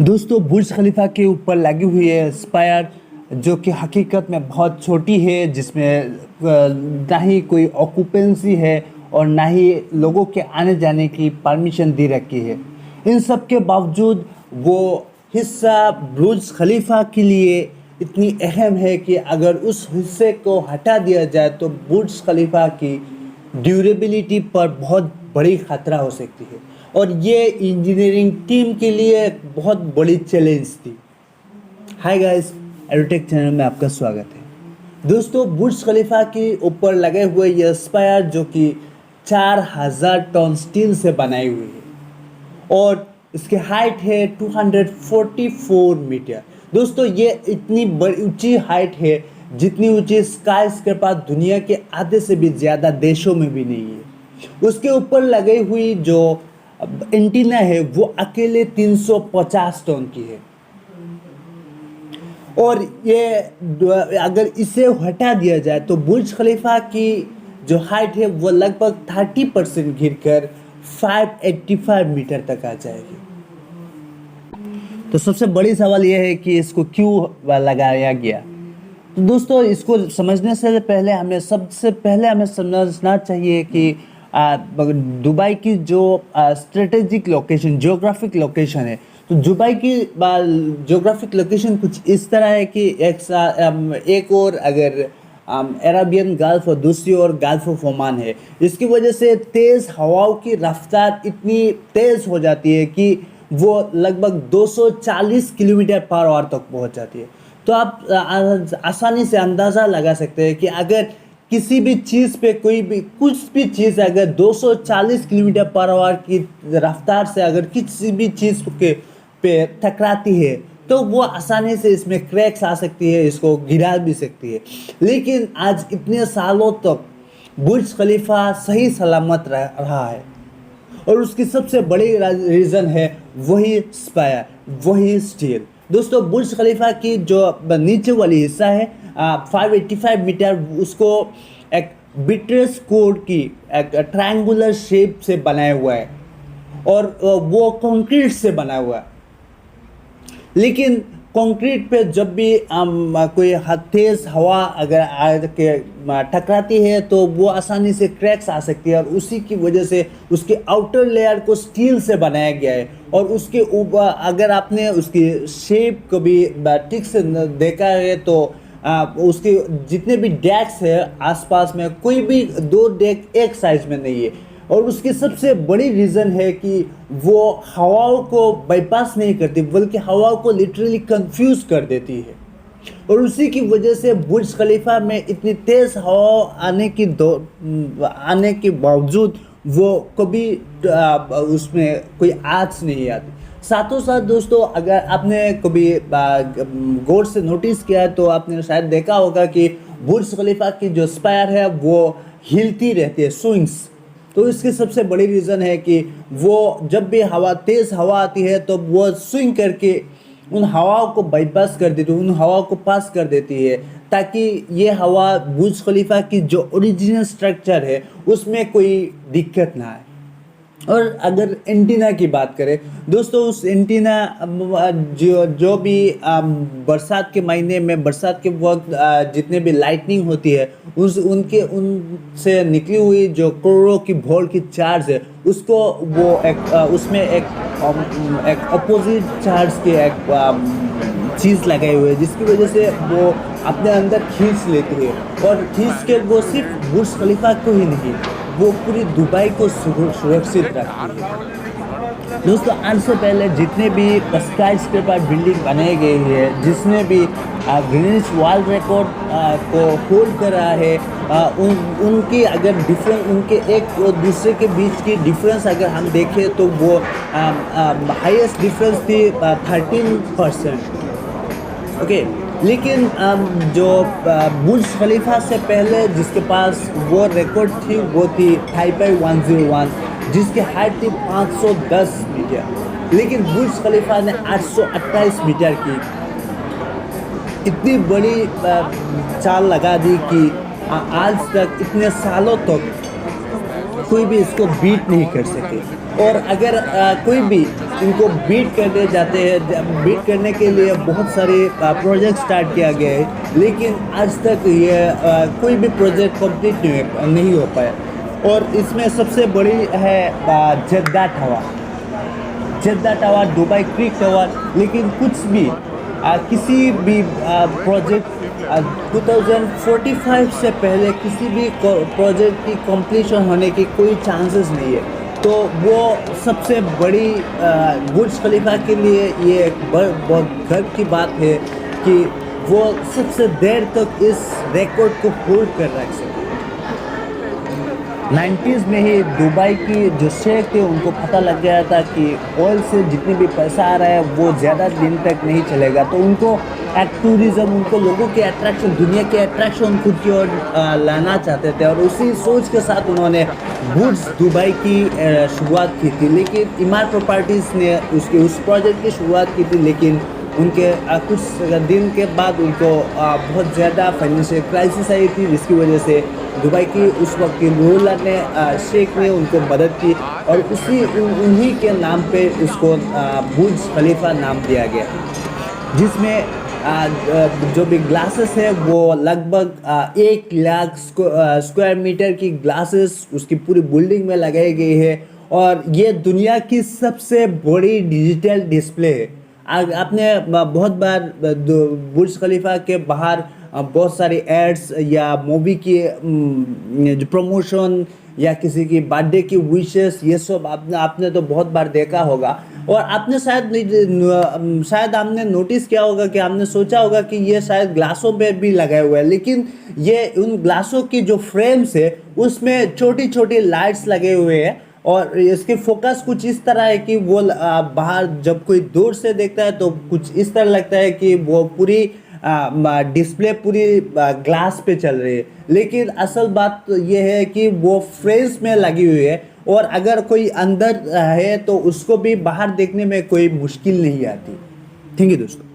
दोस्तों बुर्ज खलीफा के ऊपर लगी हुई है स्पायर जो कि हकीकत में बहुत छोटी है जिसमें ना ही कोई ऑक्यूपेंसी है और ना ही लोगों के आने जाने की परमिशन दी रखी है। इन सब के बावजूद वो हिस्सा बुर्ज खलीफा के लिए इतनी अहम है कि अगर उस हिस्से को हटा दिया जाए तो बुर्ज खलीफा की ड्यूरेबिलिटी पर बहुत बड़ी खतरा हो सकती है और ये इंजीनियरिंग टीम के लिए एक बहुत बड़ी चैलेंज थी। हाय गाइस, एरोटेक चैनल में आपका स्वागत है। दोस्तों बुर्ज खलीफा के ऊपर लगे हुए ये स्पायर जो कि 4000 टन स्टील से बनाई हुई है और इसकी हाइट है 244 मीटर। दोस्तों ये इतनी बड़ी ऊंची हाइट है जितनी ऊंची स्काई स्क्रेपर दुनिया के आधे से भी ज़्यादा देशों में भी नहीं है। उसके ऊपर लगी हुई जो एंटीना है वो अकेले 350 टन की है और ये अगर इसे हटा दिया जाए तो बुर्ज खलीफा की जो हाइट है वो लगभग 30% गिरकर 585 मीटर तक आ जाएगी। तो सबसे बड़ी सवाल यह है कि इसको क्यों लगाया गया। तो दोस्तों इसको समझने से पहले हमें समझना चाहिए कि दुबई की जो स्ट्रेटेजिक लोकेशन जियोग्राफिक लोकेशन है। तो दुबई की जियोग्राफिक लोकेशन कुछ इस तरह है कि एक और अगर अरेबियन गल्फ और दूसरी ओर गल्फ ऑफ ओमान है। इसकी वजह से तेज़ हवाओं की रफ्तार इतनी तेज़ हो जाती है कि वो लगभग 240 किलोमीटर पर आवर तक पहुंच जाती है। तो आप आसानी से अंदाज़ा लगा सकते हैं कि अगर किसी भी चीज़ पे कुछ भी चीज़ अगर 240 किलोमीटर पर आवर की रफ्तार से अगर किसी भी चीज़ पे टकराती है तो वो आसानी से इसमें क्रैक्स आ सकती है, इसको गिरा भी सकती है। लेकिन आज इतने सालों तक बुर्ज खलीफा सही सलामत रहा है और उसकी सबसे बड़ी रीज़न है वही स्पायर, वही स्टील। दोस्तों बुर्ज खलीफा की जो नीचे वाली हिस्सा है 585 मीटर, उसको एक बिट्रेस कोड की एक ट्रायंगुलर शेप से बनाया हुआ है और वो कंक्रीट से बना हुआ है। लेकिन कंक्रीट पे जब भी कोई तेज़ हवा अगर टकराती है तो वो आसानी से क्रैक्स आ सकती है और उसी की वजह से उसके आउटर लेयर को स्टील से बनाया गया है। और उसके ऊपर अगर आपने उसकी शेप कभी ठीक से देखा है तो उसके जितने भी डेक्स है आसपास में कोई भी दो डेक एक साइज में नहीं है और उसकी सबसे बड़ी रीज़न है कि वो हवाओं को बाईपास नहीं करती बल्कि हवाओं को लिटरली कंफ्यूज कर देती है। और उसी की वजह से बुर्ज खलीफा में इतनी तेज़ हवा आने के बावजूद वो कभी उसमें कोई आँच नहीं आती। साथों साथ दोस्तों अगर आपने कभी गौर से नोटिस किया है तो आपने शायद देखा होगा कि बुर्ज खलीफा की जो स्पायर है वो हिलती रहती है, स्विंग्स। तो इसकी सबसे बड़ी रीज़न है कि वो जब भी तेज़ हवा आती है तो वो स्विंग करके उन हवाओं को बाईपास कर देती है, उन हवाओं को पास कर देती है ताकि ये हवा बुर्ज खलीफा की जो ओरिजिनल स्ट्रक्चर है उसमें कोई दिक्कत ना आए। और अगर एंटीना की बात करें दोस्तों, उस एंटीना जो भी बरसात के महीने में बरसात के वक्त जितने भी लाइटनिंग होती है उनसे निकली हुई जो करोड़ों की वोल्ट की चार्ज है उसको वो उसमें एक अपोजिट चार्ज के एक चीज़ लगाई हुई है जिसकी वजह से वो अपने अंदर खींच लेती है और खींच के वो सिर्फ बुर्ज खलीफा को ही नहीं वो पूरी दुबई को सुरक्षित रखती है। दोस्तों आज से पहले जितने भी स्काई स्क्रेपर बिल्डिंग बनाई गई है, जिसने भी गिनीज वर्ल्ड रिकॉर्ड को होल्ड करा है, उनकी अगर डिफरेंस उनके एक और दूसरे के बीच की डिफरेंस अगर हम देखें तो वो हाईएस्ट डिफरेंस थी 13%। ओके, लेकिन जो बुर्ज खलीफा से पहले जिसके पास वो रिकॉर्ड थी वो थी टाइपेई 101 जिसकी हाइट थी 510 मीटर। लेकिन बुर्ज खलीफा ने 828 मीटर की इतनी बड़ी चाल लगा दी कि आज तक इतने सालों तक कोई भी इसको बीट नहीं कर सके। और अगर कोई भी इनको बीट करने जाते हैं। बीट करने के लिए बहुत सारे प्रोजेक्ट स्टार्ट किया गया है, लेकिन आज तक ये कोई भी प्रोजेक्ट कंप्लीट नहीं हो पाया। और इसमें सबसे बड़ी है Jeddah tower. Jeddah tower, Dubai creek tower. लेकिन कुछ भी किसी भी प्रोजेक्ट 2045 से पहले किसी भी प्रोजेक्ट की कंप्लीशन होने की कोई चांसेस नहीं है। तो वो सबसे बड़ी बुर्ज खलीफा के लिए ये एक बहुत गर्व की बात है कि वो सबसे देर तक इस रिकॉर्ड को होल्ड कर रख सके। 90s में ही दुबई की जो शेख थे उनको पता लग गया था कि ऑयल से जितनी भी पैसा आ रहा है वो ज़्यादा दिन तक नहीं चलेगा। तो उनको टूरिज़्म, उनको लोगों के अट्रैक्शन, दुनिया के अट्रैक्शन खुद की ओर लाना चाहते थे, और उसी सोच के साथ उन्होंने बुर्ज दुबई की शुरुआत की थी। लेकिन इमार प्रॉपर्टीज़ ने उस प्रोजेक्ट की शुरुआत की थी, लेकिन उनके कुछ दिन के बाद उनको बहुत ज़्यादा फाइनेंशियल क्राइसिस आई थी, जिसकी वजह से दुबई की उस वक्त की रूलर ने शेख ने उनको मदद की, और उन्हीं के नाम पे उसको बुर्ज खलीफा नाम दिया गया, जिसमें जो भी ग्लासेस है वो लगभग 1 लाख स्क्वायर मीटर की ग्लासेस उसकी पूरी बिल्डिंग में लगाई गई है। और ये दुनिया की सबसे बड़ी डिजिटल डिस्प्ले है। आपने बहुत बार बुर्ज खलीफा के बाहर बहुत सारी एड्स या मूवी की जो प्रमोशन या किसी की बर्थडे की विशेस, ये सब आपने तो बहुत बार देखा होगा। और आपने शायद आपने नोटिस किया होगा कि आपने सोचा होगा कि ये शायद ग्लासों पे भी लगाए हुए हैं, लेकिन ये उन ग्लासों की जो फ्रेम्स है उसमें छोटी छोटी लाइट्स लगे हुए हैं। और इसके फोकस कुछ इस तरह है कि वो बाहर जब कोई दूर से देखता है तो कुछ इस तरह लगता है कि वो पूरी डिस्प्ले पूरी ग्लास पे चल रही है, लेकिन असल बात तो ये है कि वो फ्रेम्स में लगी हुई है, और अगर कोई अंदर है तो उसको भी बाहर देखने में कोई मुश्किल नहीं आती। थैंक यू दोस्तों।